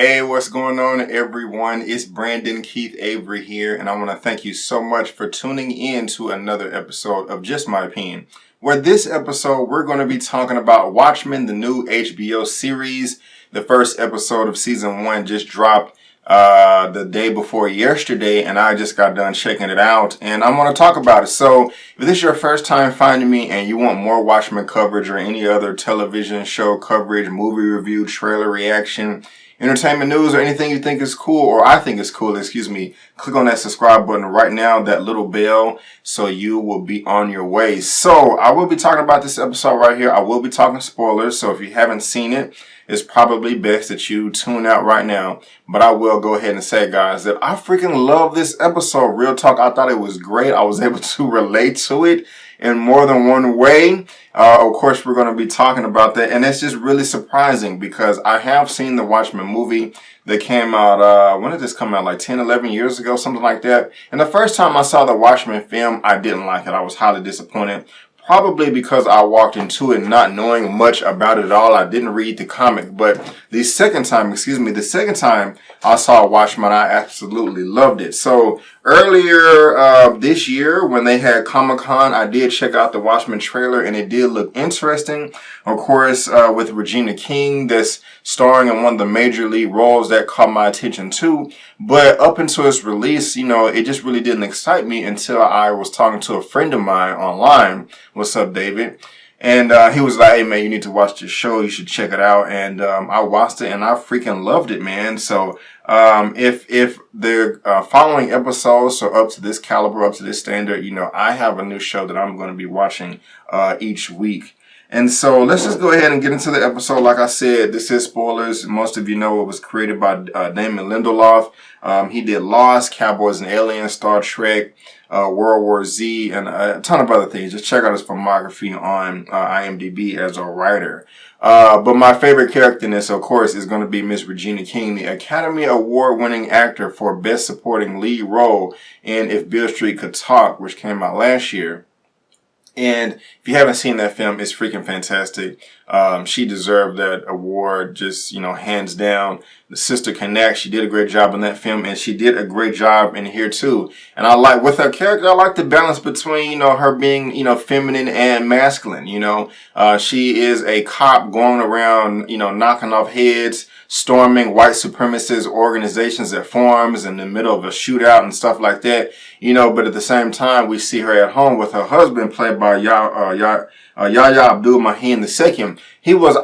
Hey, what's going on, everyone? It's Brandon Keith Avery here, and I want to thank you so much for tuning in to another episode of Just My Opinion, where this episode we're going to be talking about Watchmen, the new HBO series. The first episode of season 1 just dropped the day before yesterday, and I just got done checking it out, and I want to talk about it. So, if this is your first time finding me and you want more Watchmen coverage or any other television show coverage, movie review, trailer reaction, entertainment news, or anything you think is cool, or I think is cool, click on that subscribe button right now, that little bell, so you will be on your way. So, I will be talking about this episode right here. I will be talking spoilers, so if you haven't seen it, it's probably best that you tune out right now. But I will go ahead and say, guys, that I freaking love this episode. Real talk, I thought it was great. I was able to relate to it in more than one way. Of course, we're going to be talking about that. And it's just really surprising because I have seen the Watchmen movie that came out, when did this come out? Like 10, 11 years ago, something like that. And the first time I saw the Watchmen film, I didn't like it. I was highly disappointed. Probably because I walked into it not knowing much about it at all. I didn't read the comic, but the second time I saw Watchmen, I absolutely loved it. So earlier this year, when they had Comic-Con, I did check out the Watchmen trailer, and it did look interesting. Of course, with Regina King, that's starring in one of the major lead roles, that caught my attention too. But up until its release, it just really didn't excite me until I was talking to a friend of mine online. What's up, David? And he was like, hey, man, you need to watch this show. You should check it out. And I watched it, and I freaking loved it, man. So if the following episodes are up to this caliber, up to this standard, I have a new show that I'm going to be watching each week. And so let's just go ahead and get into the episode. Like I said, this is spoilers. Most of you know it was created by Damon Lindelof. He did Lost, Cowboys and Aliens, Star Trek, World War Z, and a ton of other things. Just check out his filmography on IMDb as a writer. But my favorite character in this, of course, is going to be Miss Regina King, the Academy Award-winning actor for Best Supporting Lead Role in If Beale Street Could Talk, which came out last year. And if you haven't seen that film, it's freaking fantastic. She deserved that award, just, hands down. The Sister Connect, she did a great job in that film, and she did a great job in here too. And with her character, I like the balance between, her being, feminine and masculine. She is a cop going around, knocking off heads, storming white supremacist organizations at farms in the middle of a shootout and stuff like that. But at the same time, we see her at home with her husband, played by Yahya Abdul-Mateen II. He was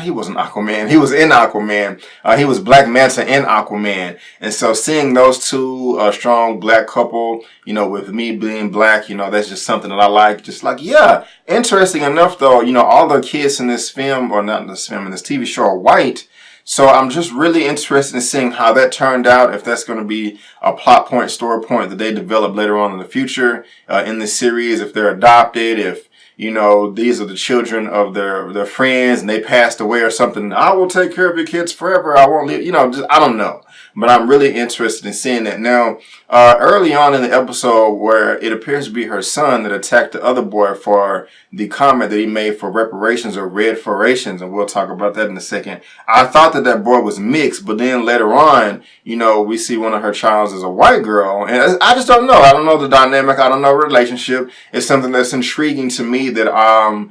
he wasn't Aquaman. He was in Aquaman. He was Black Manta in Aquaman. And so seeing those two strong black couple, with me being black, that's just something that I like. Just like, yeah. Interesting enough, though, all the kids in this film, or not in this film, in this TV show, are white. So I'm just really interested in seeing how that turned out, if that's going to be a plot point, story point that they develop later on in the future in the series, if they're adopted, if, these are the children of their friends and they passed away or something. I will take care of your kids forever. I won't leave, I don't know. But I'm really interested in seeing that. Now, early on in the episode where it appears to be her son that attacked the other boy for the comment that he made for reparations or reparations, and we'll talk about that in a second. I thought that boy was mixed, but then later on, we see one of her childs as a white girl, and I just don't know. I don't know the dynamic. I don't know relationship. It's something that's intriguing to me that I'm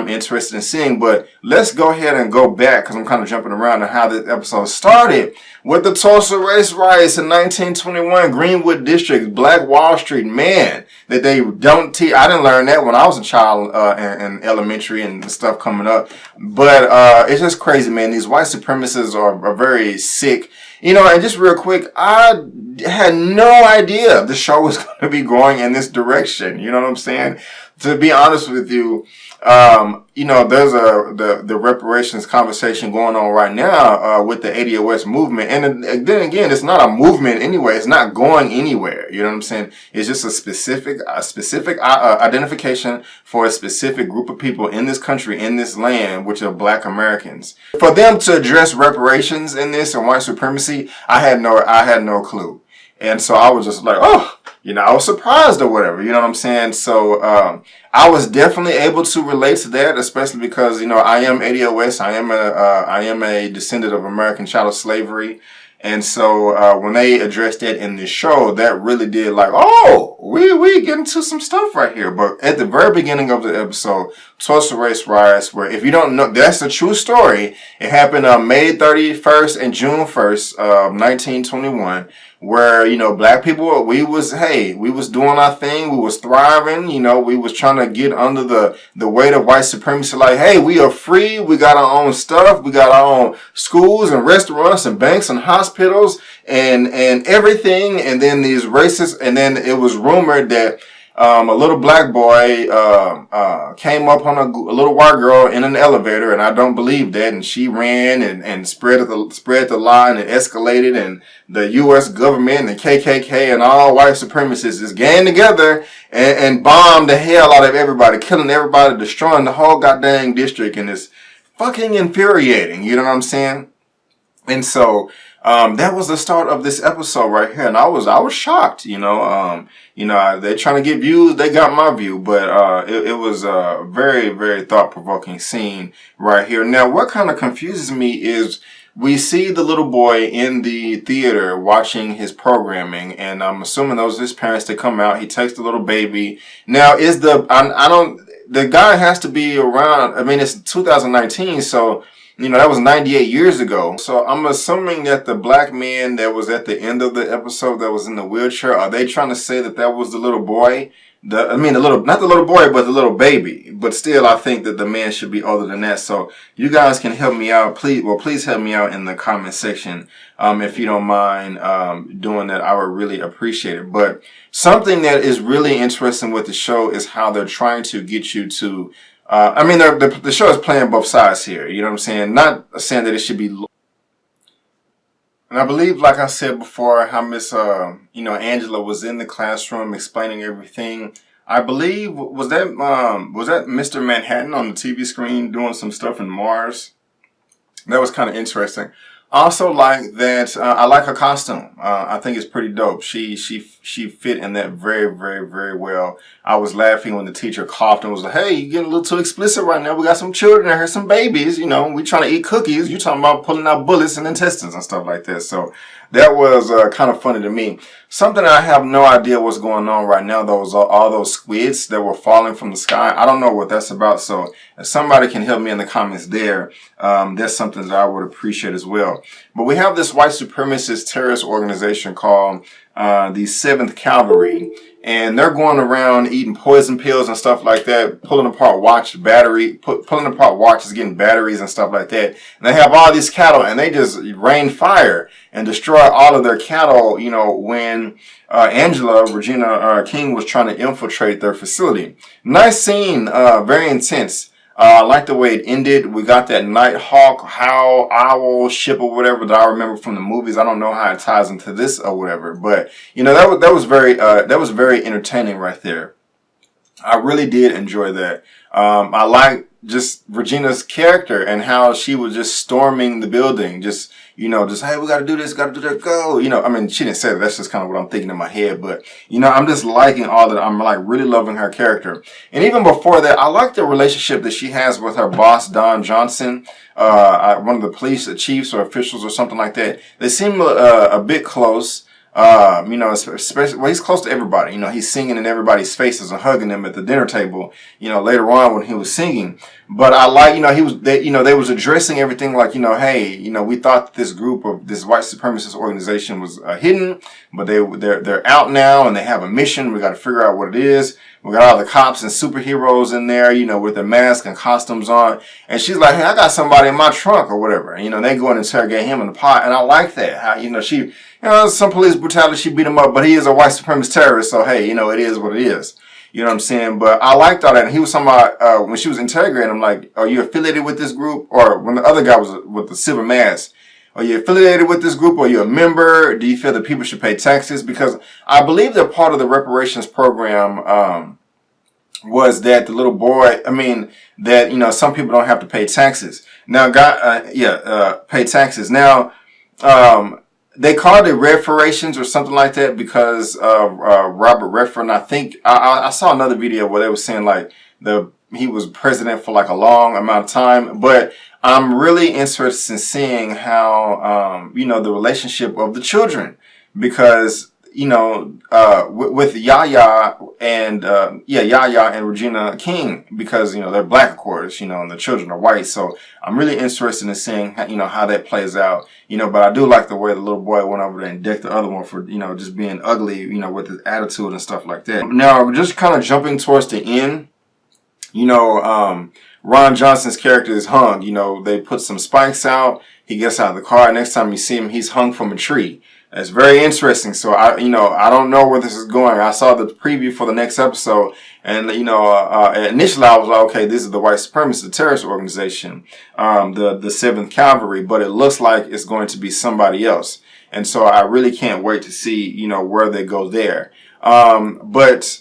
interested in seeing. But let's go ahead and go back, because I'm kind of jumping around on how this episode started with the Tulsa race riots in 1921, Greenwood District, Black Wall Street. Man, that they don't teach. I didn't learn that when I was a child in elementary and stuff coming up. But it's just crazy, man. These white supremacists are very sick. And just real quick, I had no idea the show was going to be going in this direction. You know what I'm saying? To be honest with you, there's the reparations conversation going on right now with the ADOS movement. And then again, it's not a movement anyway. It's not going anywhere. You know what I'm saying? It's just a specific identification for a specific group of people in this country, in this land, which are Black Americans. For them to address reparations in this and white supremacy, I had no clue. And so I was just like, oh, I was surprised or whatever, you know what I'm saying? So, I was definitely able to relate to that, especially because, I am ADOS. I am a descendant of American chattel slavery. And so, when they addressed that in the show, that really did like, oh, we get into some stuff right here. But at the very beginning of the episode, Tulsa Race Riots, where if you don't know, that's a true story. It happened on May 31st and June 1st of 1921. Where, black people, we was doing our thing. We was thriving. We was trying to get under the weight of white supremacy. Like, hey, we are free. We got our own stuff. We got our own schools and restaurants and banks and hospitals and everything. And then these racists, and then it was rumored that a little black boy came up on a little white girl in an elevator, and I don't believe that. And she ran and spread the lie, and it escalated, and the U.S. government and the KKK and all white supremacists just gang together and bombed the hell out of everybody, killing everybody, destroying the whole goddamn district, and it's fucking infuriating. You know what I'm saying? And so that was the start of this episode right here, and I was shocked. They're trying to get views. They got my view, but it was a very, very thought-provoking scene right here. Now, what kind of confuses me is we see the little boy in the theater watching his programming, and I'm assuming those are his parents that come out. He takes the little baby. Now, the guy has to be around. I mean, it's 2019, so. That was 98 years ago. So I'm assuming that the black man that was at the end of the episode that was in the wheelchair, are they trying to say that was the little boy? Not the little boy, but the little baby. But still, I think that the man should be older than that. So you guys can help me out. Please help me out in the comment section. If you don't mind, doing that, I would really appreciate it. But something that is really interesting with the show is how they're trying to get you to, the show is playing both sides here. You know what I'm saying? Not saying that it should be. And I believe, like I said before, how Miss, Angela was in the classroom explaining everything. I believe, was that Mr. Manhattan on the TV screen doing some stuff in Mars? That was kind of interesting. Also like that, I like her costume. I think it's pretty dope. She fit in that very, very, very well. I was laughing when the teacher coughed and was like, hey, you're getting a little too explicit right now. We got some children in here, some babies, we trying to eat cookies. You talking about pulling out bullets and intestines and stuff like that. So that was kind of funny to me. Something I have no idea what's going on right now, though, is all those squids that were falling from the sky. I don't know what that's about. So if somebody can help me in the comments there, that's something that I would appreciate as well. But we have this white supremacist terrorist organization called the Seventh Cavalry. And they're going around eating poison pills and stuff like that, pulling apart watches, getting batteries and stuff like that. And they have all these cattle, and they just rain fire and destroy all of their cattle, when Regina King was trying to infiltrate their facility. Nice scene, very intense. I like the way it ended. We got that Nighthawk, Howl, Owl ship or whatever that I remember from the movies. I don't know how it ties into this or whatever, but that was very entertaining right there. I really did enjoy that. I like just Regina's character and how she was just storming the building, just hey, we got to do this, got to do that, go. She didn't say that. That's just kind of what I'm thinking in my head. But, I'm just liking all that. I'm like really loving her character. And even before that, I like the relationship that she has with her boss, Don Johnson, one of the police chiefs or officials or something like that. They seem a bit close. Especially, he's close to everybody. He's singing in everybody's faces and hugging them at the dinner table, later on when he was singing. But I like, they was addressing everything like, hey, we thought this group of this white supremacist organization was hidden, but they're out now and they have a mission. We got to figure out what it is. We got all the cops and superheroes in there, with their masks and costumes on. And she's like, hey, I got somebody in my trunk or whatever. They go and interrogate him in the pot. And I like that. How, some police brutality, she beat him up, but he is a white supremacist terrorist. So, hey, it is what it is. You know what I'm saying? But I liked all that. And he was talking about, when she was interrogating him, like, are you affiliated with this group? Or when the other guy was with the silver mask, are you affiliated with this group? Are you a member? Do you feel that people should pay taxes? Because I believe that part of the reparations program was that the little boy, that, some people don't have to pay taxes. Now, pay taxes. Now, they called it reparations or something like that because of Robert Redford. I think I saw another video where they were saying like he was president for like a long amount of time. But I'm really interested in seeing how the relationship of the children, because with Yaya and Yaya and Regina King, because they're black, of course, and the children are white. So I'm really interested in seeing how that plays out. But I do like the way the little boy went over there and decked the other one for just being ugly, with his attitude and stuff like that. Now, just kind of jumping towards the end, Ron Johnson's character is hung. They put some spikes out. He gets out of the car. Next time you see him, he's hung from a tree. It's very interesting. So I don't know where this is going. I saw the preview for the next episode, and initially I was like, okay, this is the white supremacist terrorist organization, the Seventh Cavalry, but it looks like it's going to be somebody else, and so I really can't wait to see where they go there. But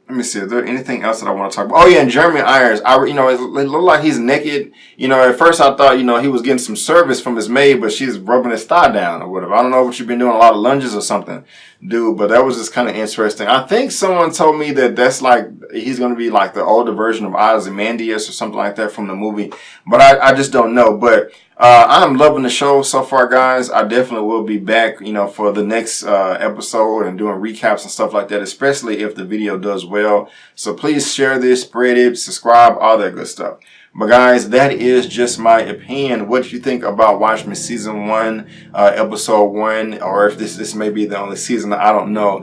let me see. Is there anything else that I want to talk about? Oh yeah, and Jeremy Irons. It looked like he's naked. At first I thought, he was getting some service from his maid, but she's rubbing his thigh down or whatever. I don't know what you've been doing, a lot of lunges or something, dude. But that was just kind of interesting. I think someone told me that's like he's going to be like the older version of Ozymandias or something like that from the movie. But I just don't know. But I'm loving the show so far, guys. I definitely will be back, for the next episode and doing recaps and stuff like that, especially if the video does well. So please share this, spread it, subscribe, all that good stuff. But guys, that is just my opinion. What you think about Watchmen Season 1, Episode 1, or if this may be the only season, I don't know.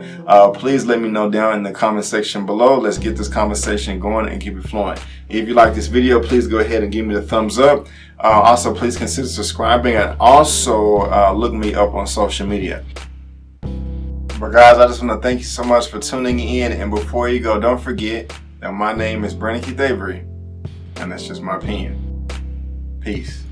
Please let me know down in the comment section below. Let's get this conversation going and keep it flowing. If you like this video, please go ahead and give me the thumbs up. Also, please consider subscribing, and also look me up on social media. But guys, I just want to thank you so much for tuning in. And before you go, don't forget that my name is Brandon Keith Avery, and that's just my opinion. Peace.